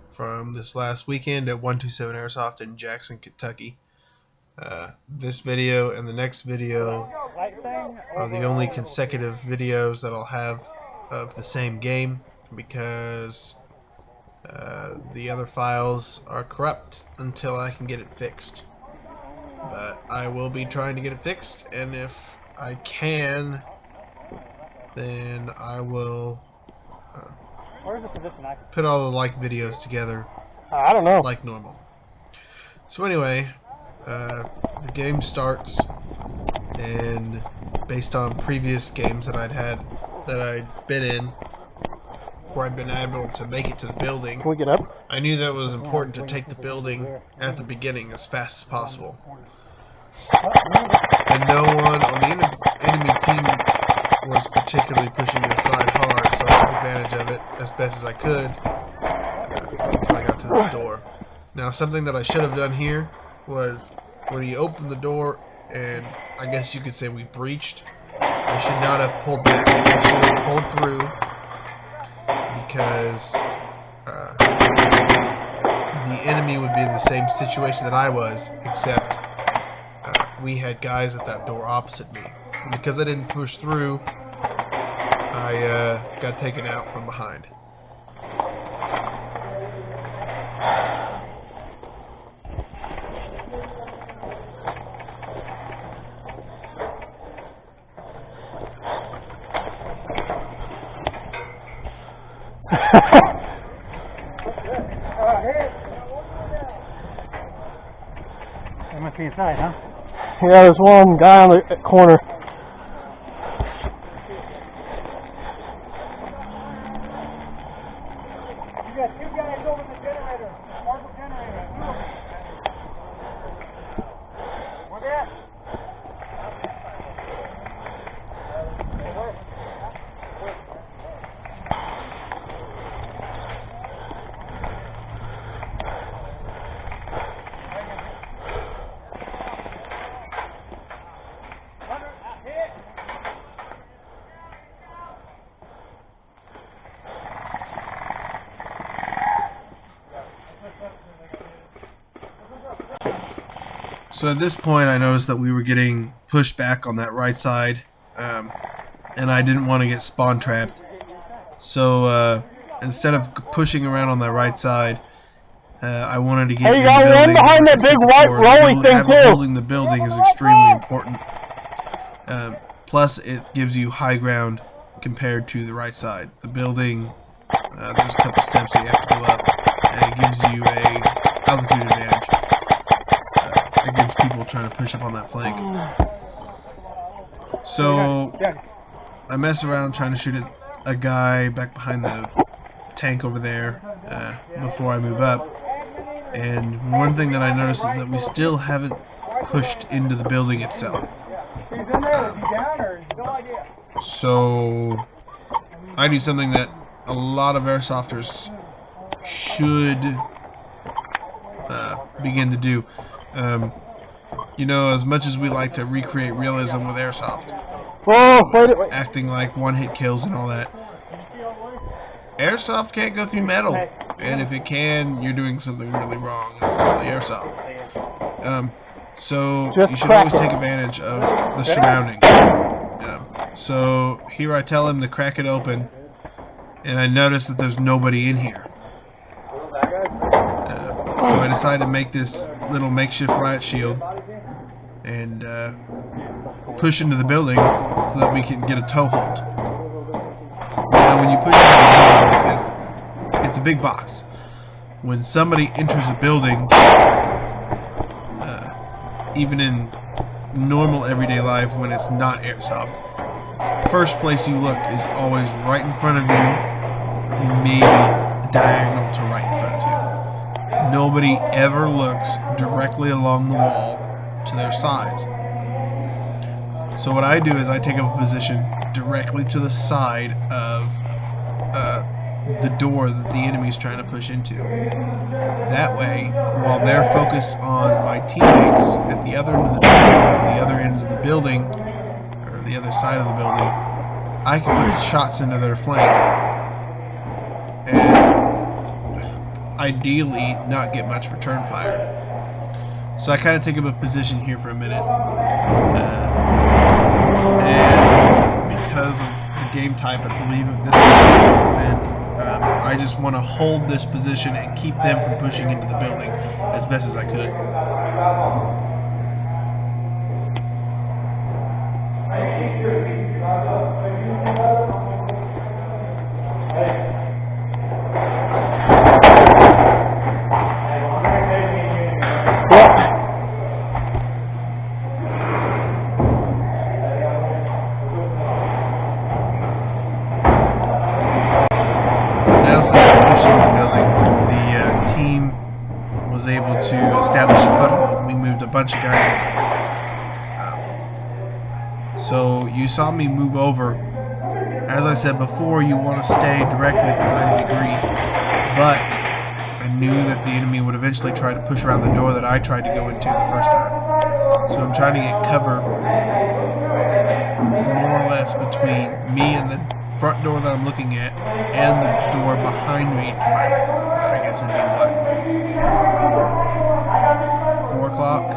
from this last weekend at 127 Airsoft in Jackson, Kentucky. This video and the next video are the only consecutive videos that I'll have of the same game because the other files are corrupt until I can get it fixed. But I will be trying to get it fixed, and if I can, then I will put all the videos together I don't know. like normal. So anyway, the game starts, and based on previous games that I'd been in, where I'd been able to make it to the building, Can we get up? I knew that it was important to take the building at the beginning as fast as possible. And no one on the enemy team was particularly pushing this side hard, so I took advantage of it as best as I could until I got to this door. Now, something that I should have done here was when he opened the door, and I guess you could say we breached, I should not have pulled back. I should have pulled through, because the enemy would be in the same situation that I was, except we had guys at that door opposite me. And because I didn't push through, I got taken out from behind. They must be inside, huh? Yeah, there's one guy on the corner. You got two guys over the generator, portable generator. Where they at? So at this point I noticed that we were getting pushed back on that right side, and I didn't want to get spawn trapped. So instead of pushing around on that right side, I wanted to get in the building. Behind that big white rolling thing too. Holding the building is extremely important. Plus it gives you high ground compared to the right side. The building, there's a couple steps that you have to go up, and it gives you a altitude advantage against people trying to push up on that flank. So I mess around trying to shoot a guy back behind the tank over there before I move up. And one thing that I noticed is that we still haven't pushed into the building itself. So I do something that a lot of airsofters should begin to do. You know, as much as we like to recreate realism with airsoft, acting like one-hit kills and all that, airsoft can't go through metal, and if it can, you're doing something really wrong. It's not really airsoft. So you should always take advantage of the surroundings. So here I tell him to crack it open, and I notice that there's nobody in here. So I decided to make this little makeshift riot shield and push into the building so that we can get a toehold. Now, when you push into a building like this, it's a big box. When somebody enters a building, even in normal everyday life when it's not airsoft, first place you look is always right in front of you, maybe diagonal to right in front of you. Nobody ever looks directly along the wall to their sides. So what I do is I take up a position directly to the side of the door that the enemy's trying to push into. That way, while they're focused on my teammates at the other end of the door, on the other ends of the building, or the other side of the building, I can put shots into their flank and ideally not get much return fire. So I kind of take up a position here for a minute. And because of the game type, I believe this was attack defend. I just want to hold this position and keep them from pushing into the building as best as I could. Since I pushed into the building, the team was able to establish a foothold. We moved a bunch of guys in here. So you saw me move over. As I said before, you want to stay directly at the 90 degree, but I knew that the enemy would eventually try to push around the door that I tried to go into the first time. So I'm trying to get cover more or less between me and the front door that I'm looking at and the door behind me to my, I guess it'd be what, 4 o'clock?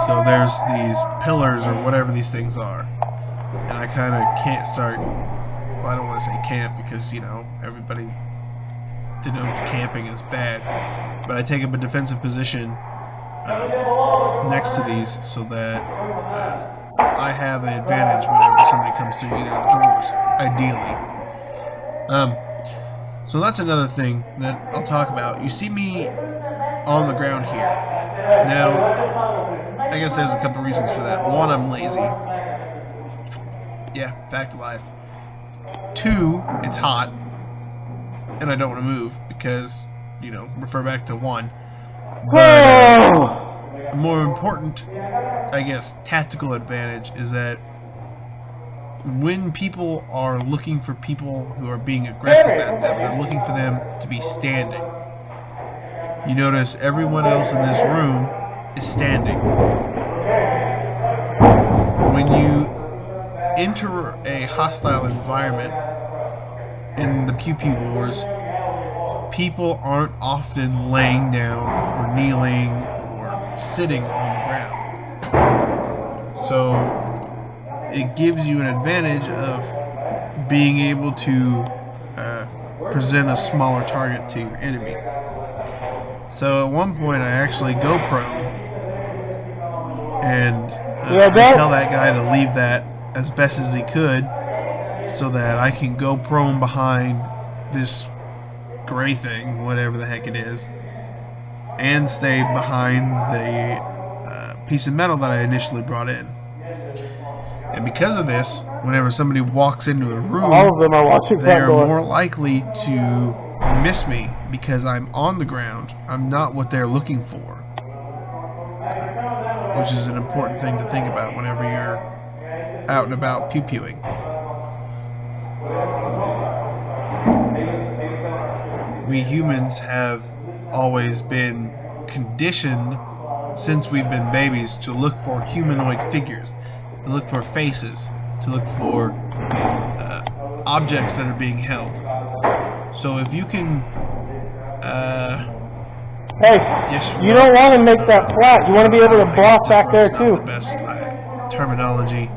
So there's these pillars or whatever these things are, and I kind of can't start, well, I don't want to say camp because, you know, everybody denotes camping as bad, but I take up a defensive position next to these so that I have an advantage whenever somebody comes through either of the doors, ideally. So that's another thing that I'll talk about. You see me on the ground here. Now, I guess there's a couple reasons for that. One, I'm lazy. Yeah, fact of life. 2, it's hot, and I don't want to move because, you know, refer back to 1. But more important, I guess, tactical advantage is that when people are looking for people who are being aggressive at them, they're looking for them to be standing. You notice everyone else in this room is standing. When you enter a hostile environment in the Pew Pew Wars, people aren't often laying down or kneeling or sitting on the ground. So it gives you an advantage of being able to present a smaller target to your enemy. So at one point I actually go prone, and I tell that guy to leave that as best as he could so that I can go prone behind this gray thing, whatever the heck it is, and stay behind the piece of metal that I initially brought in. And because of this, whenever somebody walks into a room, all of them are watching they are front door. more likely to miss me because I'm on the ground. I'm not what they're looking for, which is an important thing to think about whenever you're out and about pew-pewing. We humans have always been conditioned since we've been babies to look for humanoid figures, to look for faces, to look for objects that are being held. So if you can Hey, you don't want to make that flat. You want to be able to block back there too. Not the best terminology.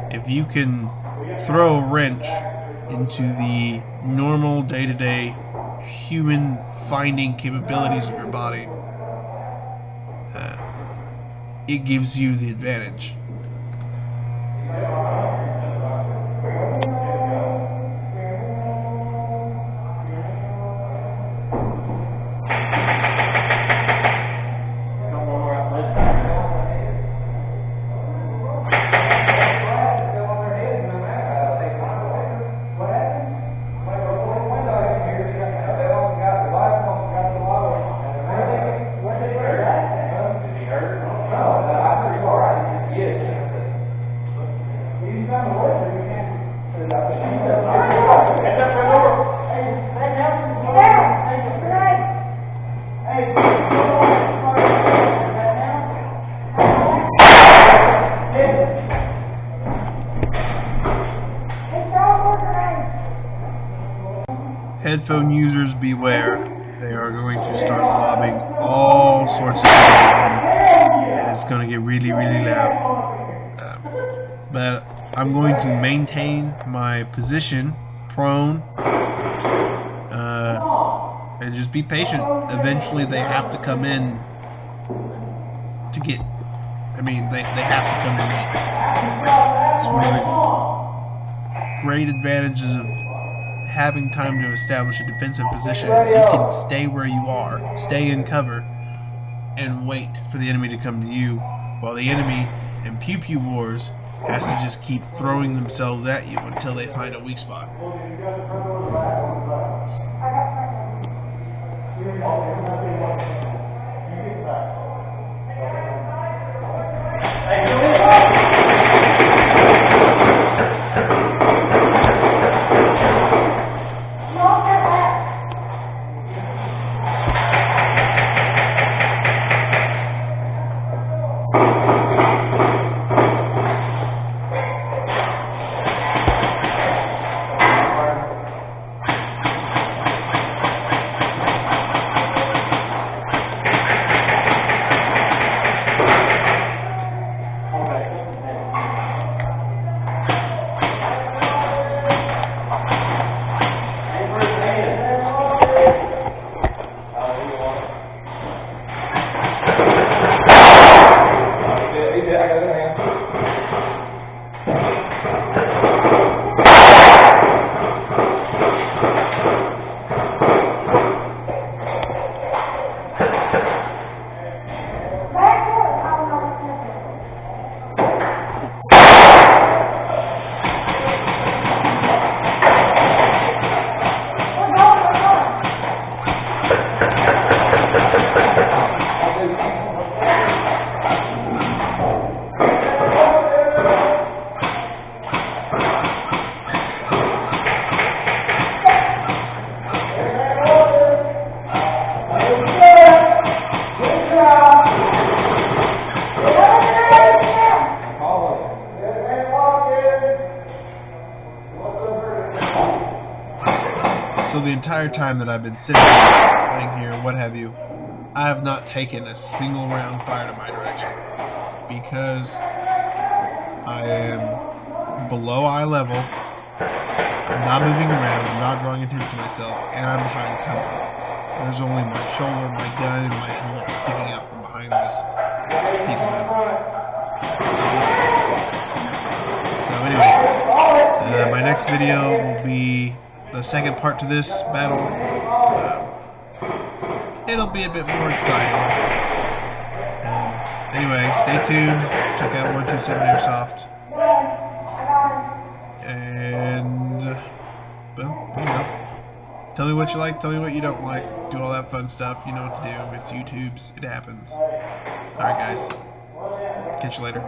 If you can throw a wrench into the normal day-to-day human finding capabilities of your body, it gives you the advantage. Headphone users beware. They are going to start lobbing all sorts of grenades in, and it's going to get really, really loud. But I'm going to maintain my position, prone, and just be patient. Eventually they have to come in to get, they have to come to me. It's one of the great advantages of having time to establish a defensive position is you can stay where you are, stay in cover, and wait for the enemy to come to you, while the enemy in Pew Pew Wars has to just keep throwing themselves at you until they find a weak spot. So the entire time that I've been sitting here, laying here, what have you, I have not taken a single round fired in my direction because I am below eye level, I'm not moving around, I'm not drawing attention to myself, and I'm behind cover. There's only my shoulder, my gun, and my helmet sticking out from behind this piece of metal. So anyway, my next video will be the second part to this battle. It'll be a bit more exciting. Anyway, stay tuned. Check out 127 Airsoft. And, well, you know, tell me what you like, tell me what you don't like. Do all that fun stuff. You know what to do. It's YouTube's. It happens. Alright, guys. Catch you later.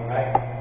Back.